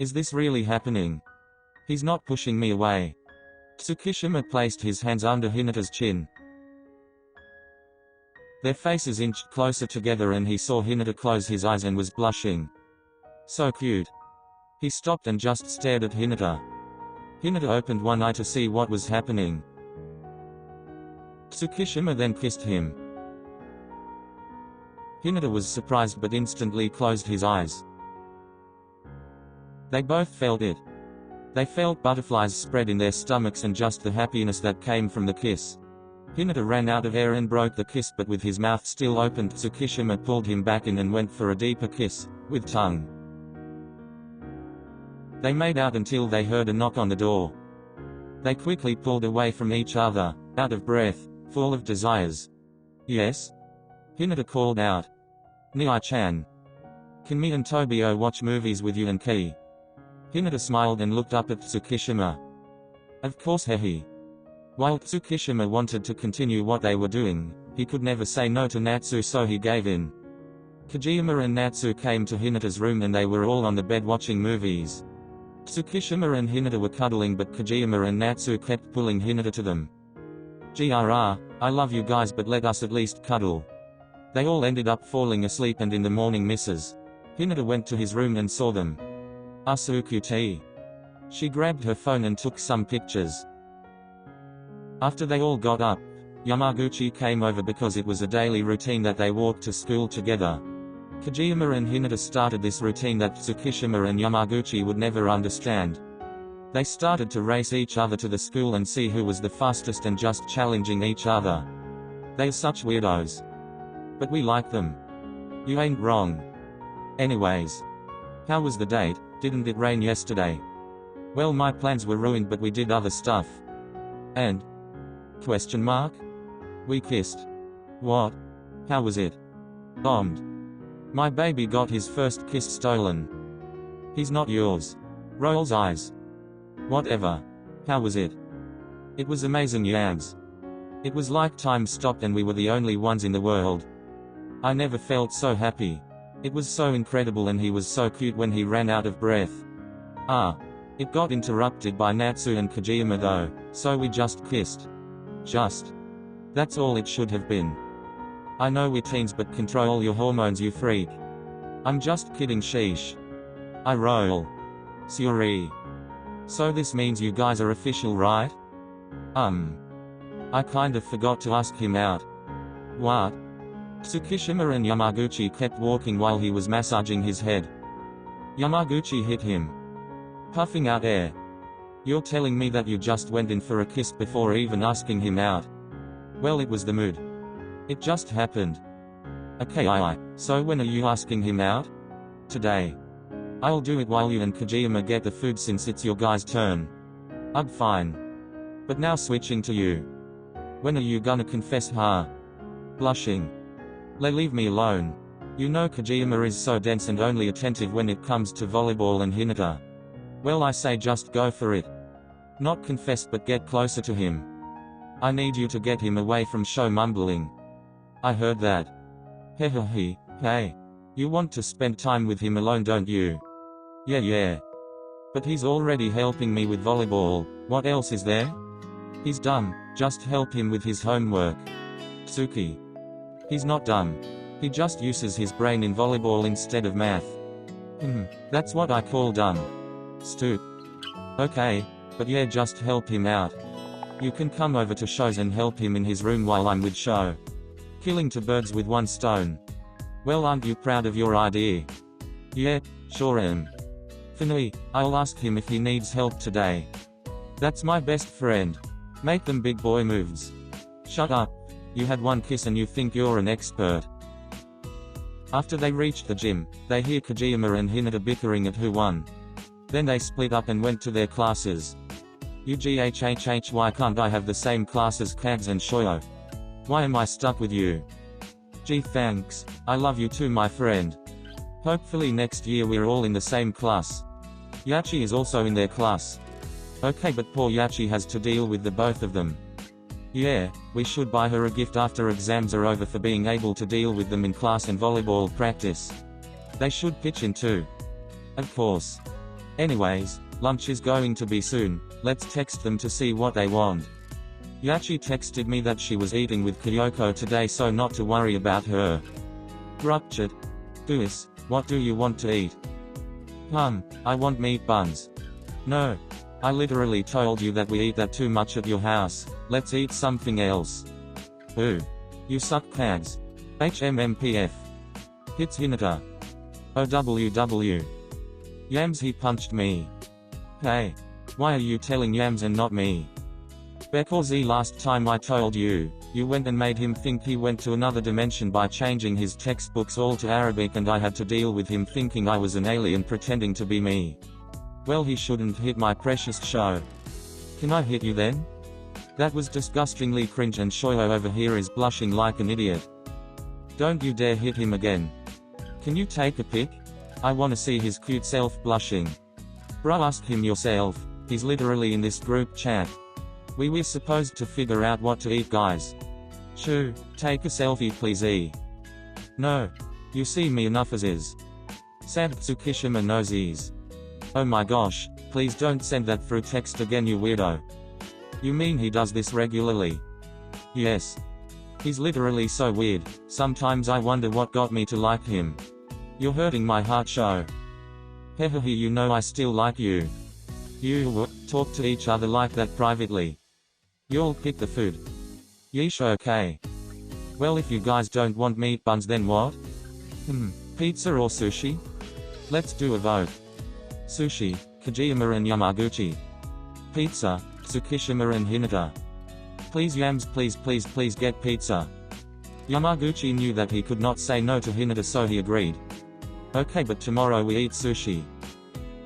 Is this really happening? He's not pushing me away. TsukiHina placed his hands under Hinata's chin. Their faces inched closer together and he saw Hinata close his eyes and was blushing. So cute. He stopped and just stared at Hinata. Hinata opened one eye to see what was happening. TsukiHina then kissed him. Hinata was surprised but instantly closed his eyes. They both felt it. They felt butterflies spread in their stomachs and just the happiness that came from the kiss. Hinata ran out of air and broke the kiss, but with his mouth still open, TsukiHina pulled him back in and went for a deeper kiss, with tongue. They made out until they heard a knock on the door. They quickly pulled away from each other, out of breath, full of desires. Yes? Hinata called out. Ni-chan. Can me and Tobio watch movies with you and Ki? Hinata smiled and looked up at TsukiHina. Of course hehe. While TsukiHina wanted to continue what they were doing, he could never say no to Natsu, so he gave in. Kojima and Natsu came to Hinata's room and they were all on the bed watching movies. TsukiHina and Hinata were cuddling, but Kojima and Natsu kept pulling Hinata to them. "Grr, I love you guys, but let us at least cuddle." They all ended up falling asleep, and in the morning Mrs. Hinata went to his room and saw them. Asukuti. She grabbed her phone and took some pictures. After they all got up, Yamaguchi came over because it was a daily routine that they walked to school together. Kojima and Hinata started this routine that TsukiHina and Yamaguchi would never understand. They started to race each other to the school and see who was the fastest and just challenging each other. They're such weirdos. But we like them. You ain't wrong. Anyways. How was the date? Didn't it rain yesterday? Well, my plans were ruined, but we did other stuff. And? Question mark? We kissed. What? How was it? Bombed. My baby got his first kiss stolen. He's not yours. Rolls eyes. Whatever. How was it? It was amazing, yams. It was like time stopped and we were the only ones in the world. I never felt so happy. It was so incredible, and he was so cute when he ran out of breath. It got interrupted by Natsu and Kojima though, so we just kissed. Just. That's all it should have been. I know we're teens, but control your hormones, you freak. I'm just kidding, sheesh. I roll. Sorry. So this means you guys are official, right? I kind of forgot to ask him out. What? TsukiHina and Yamaguchi kept walking while he was massaging his head. Yamaguchi hit him. Puffing out air. You're telling me that you just went in for a kiss before even asking him out? Well, it was the mood. It just happened. Okay, so when are you asking him out? Today. I'll do it while you and Kojima get the food since it's your guys' turn. Ugh, fine. But now switching to you. When are you gonna confess, huh? Blushing. Leave me alone. You know Kojima is so dense and only attentive when it comes to volleyball and Hinata. Well, I say just go for it. Not confess, but get closer to him. I need you to get him away from show mumbling. I heard that. Hehehe, hey. You want to spend time with him alone, don't you? Yeah. But he's already helping me with volleyball. What else is there? He's dumb, just help him with his homework. Tsuki. He's not dumb. He just uses his brain in volleyball instead of math. That's what I call dumb. Stoop. Okay, but yeah, just help him out. You can come over to shows and help him in his room while I'm with show. Killing two birds with one stone. Well, aren't you proud of your idea? Yeah, sure am. Finally, I'll ask him if he needs help today. That's my best friend. Make them big boy moves. Shut up. You had one kiss and you think you're an expert. After they reached the gym, they hear Kojima and Hinata bickering at who won. Then they split up and went to their classes. UGHHH, why can't I have the same class as Kags and Shoyo? Why am I stuck with you? Gee, thanks, I love you too, my friend. Hopefully next year we're all in the same class. Yachi is also in their class. Okay, but poor Yachi has to deal with the both of them. Yeah, we should buy her a gift after exams are over for being able to deal with them in class and volleyball practice. They should pitch in too. Of course. Anyways, lunch is going to be soon, let's text them to see what they want. Yachi texted me that she was eating with Kyoko today, so not to worry about her. Ruptured. Guis, what do you want to eat? I want meat buns. No. I literally told you that we eat that too much at your house, let's eat something else. Ooh. You suck Kags. HMMPF. Hits Hinata. OWW. Yams, he punched me. Hey. Why are you telling Yams and not me? Because last time I told you, you went and made him think he went to another dimension by changing his textbooks all to Arabic, and I had to deal with him thinking I was an alien pretending to be me. Well, he shouldn't hit my precious show. Can I hit you then? That was disgustingly cringe, and Shoyo over here is blushing like an idiot. Don't you dare hit him again. Can you take a pic? I wanna see his cute self blushing. Bro, ask him yourself, he's literally in this group chat. We were supposed to figure out what to eat, guys. Shoo, take a selfie please. No. You see me enough as is. Sad Tsukishima noses. Oh my gosh, please don't send that through text again, you weirdo. You mean he does this regularly? Yes. He's literally so weird, sometimes I wonder what got me to like him. You're hurting my heart, Sho. Hehehe, you know I still like you. You talk to each other like that privately. You'll pick the food. Yeesh, okay. Well, if you guys don't want meat buns, then what? Pizza or sushi? Let's do a vote. Sushi, Kajiyama and Yamaguchi. Pizza, Tsukishima and Hinata. Please Yams, please get pizza. Yamaguchi knew that he could not say no to Hinata, so he agreed. Okay, but tomorrow we eat sushi.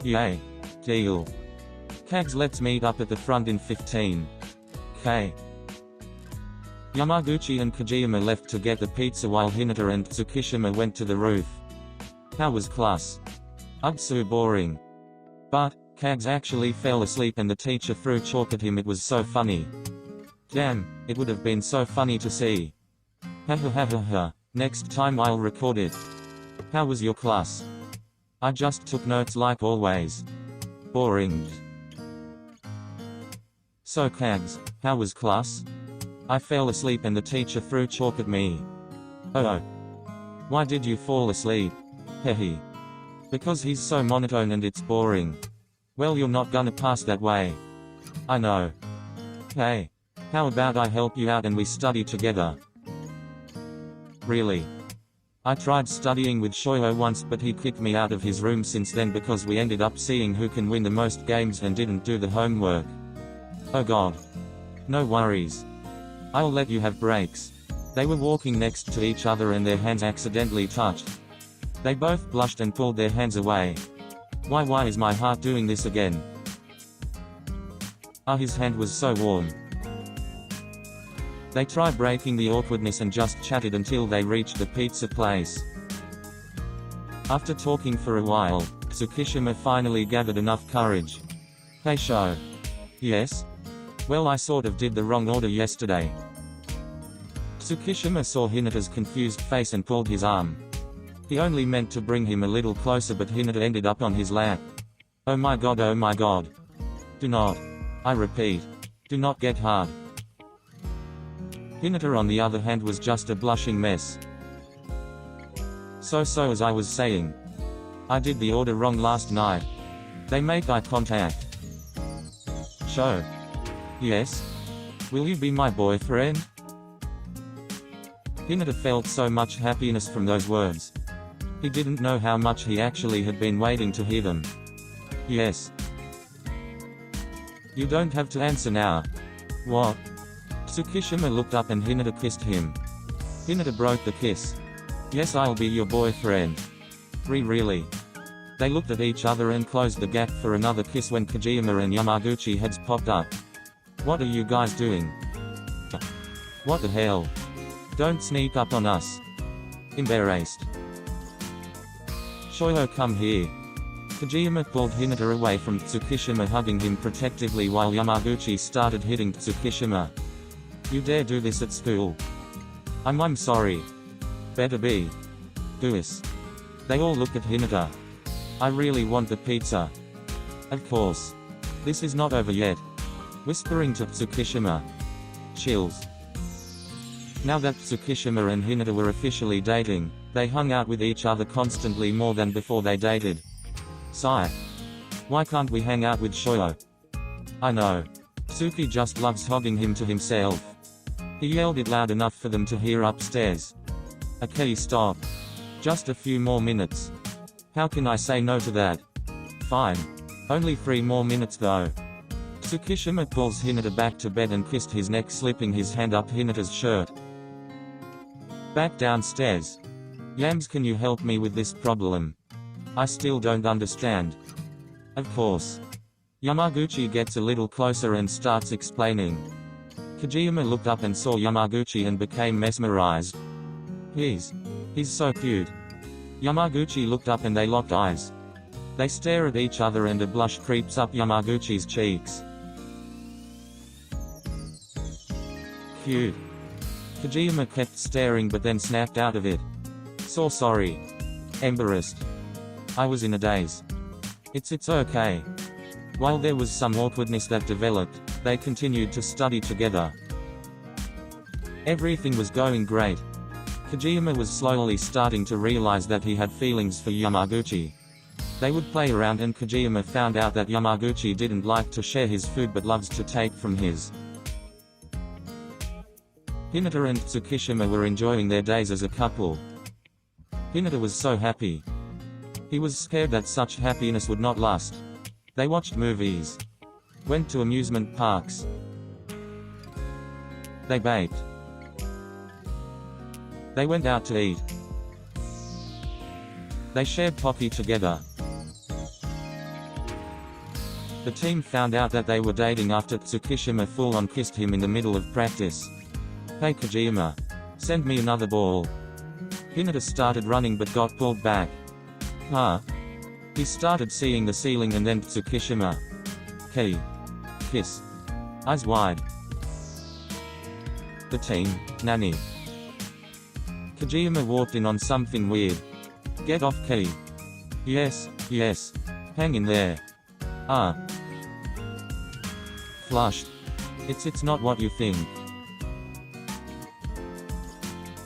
Yay. Deal. Kags, let's meet up at the front in 15. K. Yamaguchi and Kajiyama left to get the pizza while Hinata and Tsukishima went to the roof. How was class? Ugh, so boring. But, Kags actually fell asleep and the teacher threw chalk at him. It was so funny. Damn, it would have been so funny to see. Ha. Next time I'll record it. How was your class? I just took notes like always. Boring. So Kags, how was class? I fell asleep and the teacher threw chalk at me. Oh. Why did you fall asleep? Hehe. Because he's so monotone and it's boring. Well, you're not gonna pass that way. I know. Hey. How about I help you out and we study together? Really? I tried studying with Shoyo once, but he kicked me out of his room since then because we ended up seeing who can win the most games and didn't do the homework. Oh god. No worries. I'll let you have breaks. They were walking next to each other and their hands accidentally touched. They both blushed and pulled their hands away. Why is my heart doing this again? His hand was so warm. They tried breaking the awkwardness and just chatted until they reached the pizza place. After talking for a while, Tsukishima finally gathered enough courage. Hey Sho. Yes? Well, I sort of did the wrong order yesterday. Tsukishima saw Hinata's confused face and pulled his arm. He only meant to bring him a little closer, but Hinata ended up on his lap. Oh my god, oh my god. Do not. I repeat. Do not get hard. Hinata on the other hand was just a blushing mess. So as I was saying. I did the order wrong last night. They make eye contact. Sho. Yes? Will you be my boyfriend? Hinata felt so much happiness from those words. He didn't know how much he actually had been waiting to hear them. Yes. You don't have to answer now. What? Tsukishima looked up and Hinata kissed him. Hinata broke the kiss. Yes, I'll be your boyfriend. Really? They looked at each other and closed the gap for another kiss when Kajiyama and Yamaguchi heads popped up. What are you guys doing? What the hell? Don't sneak up on us. Embarrassed. Shoyo, come here. Kajiyama pulled Hinata away from Tsukishima, hugging him protectively while Yamaguchi started hitting Tsukishima. You dare do this at school? I'm sorry. Better be. Guis. They all look at Hinata. I really want the pizza. Of course. This is not over yet. Whispering to Tsukishima. Chills. Now that Tsukishima and Hinata were officially dating, they hung out with each other constantly more than before they dated. Sigh. Why can't we hang out with Shoyo? I know. Tsuki just loves hogging him to himself. He yelled it loud enough for them to hear upstairs. Okay, stop. Just a few more minutes. How can I say no to that? Fine. Only 3 more minutes though. Tsukishima pulls Hinata back to bed and kissed his neck, slipping his hand up Hinata's shirt. Back downstairs. Yams, can you help me with this problem? I still don't understand. Of course. Yamaguchi gets a little closer and starts explaining. Kajiyama looked up and saw Yamaguchi and became mesmerized. He's so cute. Yamaguchi looked up and they locked eyes. They stare at each other and a blush creeps up Yamaguchi's cheeks. Cute. Kajiyama kept staring but then snapped out of it. So sorry. Embarrassed. I was in a daze. It's okay. While there was some awkwardness that developed, they continued to study together. Everything was going great. Kajiyama was slowly starting to realize that he had feelings for Yamaguchi. They would play around and Kajiyama found out that Yamaguchi didn't like to share his food but loves to take from his. Hinata and Tsukishima were enjoying their days as a couple. Hinata was so happy. He was scared that such happiness would not last. They watched movies. Went to amusement parks. They baked. They went out to eat. They shared Pocky together. The team found out that they were dating after Tsukishima full-on kissed him in the middle of practice. Hey Kajiyama. Send me another ball. Hinata started running but got pulled back. Huh? He started seeing the ceiling and then Tsukishima. Key. Kiss. Eyes wide. The team, Nani. Kajiyama walked in on something weird. Get off key. Yes. Hang in there. Flushed. It's not what you think.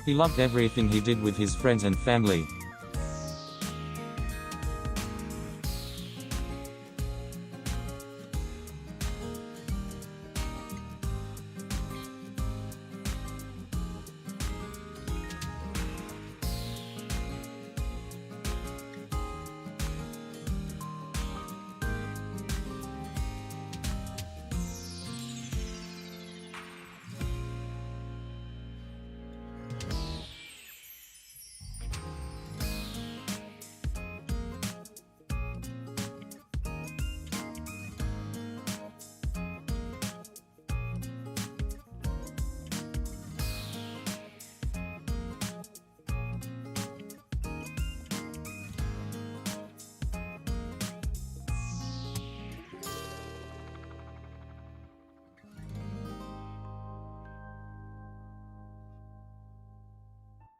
He loved everything he did with his friends and family.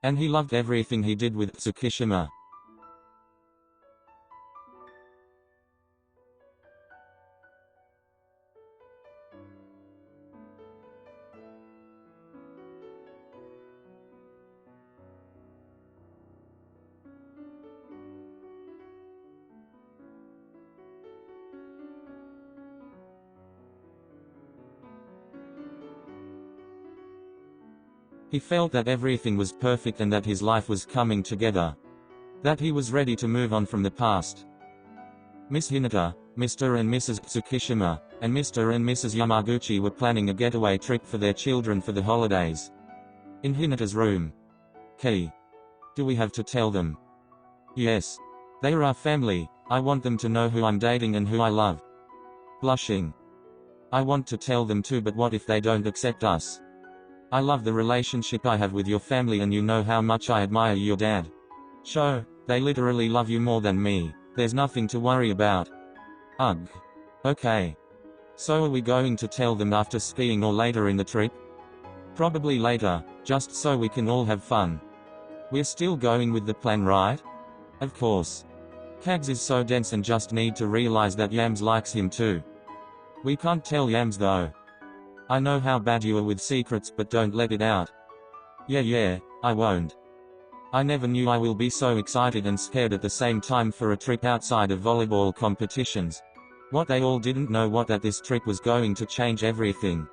And he loved everything he did with Tsukishima. He felt that everything was perfect and that his life was coming together. That he was ready to move on from the past. Miss Hinata, Mr. and Mrs. Tsukishima, and Mr. and Mrs. Yamaguchi were planning a getaway trip for their children for the holidays. In Hinata's room. Key. Do we have to tell them? Yes. They are our family, I want them to know who I'm dating and who I love. Blushing. I want to tell them too, but what if they don't accept us? I love the relationship I have with your family and you know how much I admire your dad. Sho, they literally love you more than me, there's nothing to worry about. Ugh. Okay. So are we going to tell them after skiing or later in the trip? Probably later, just so we can all have fun. We're still going with the plan, right? Of course. Kags is so dense and just need to realize that Yams likes him too. We can't tell Yams though. I know how bad you are with secrets, but don't let it out. Yeah, I won't. I never knew I will be so excited and scared at the same time for a trip outside of volleyball competitions. What they all didn't know what that this trip was going to change everything.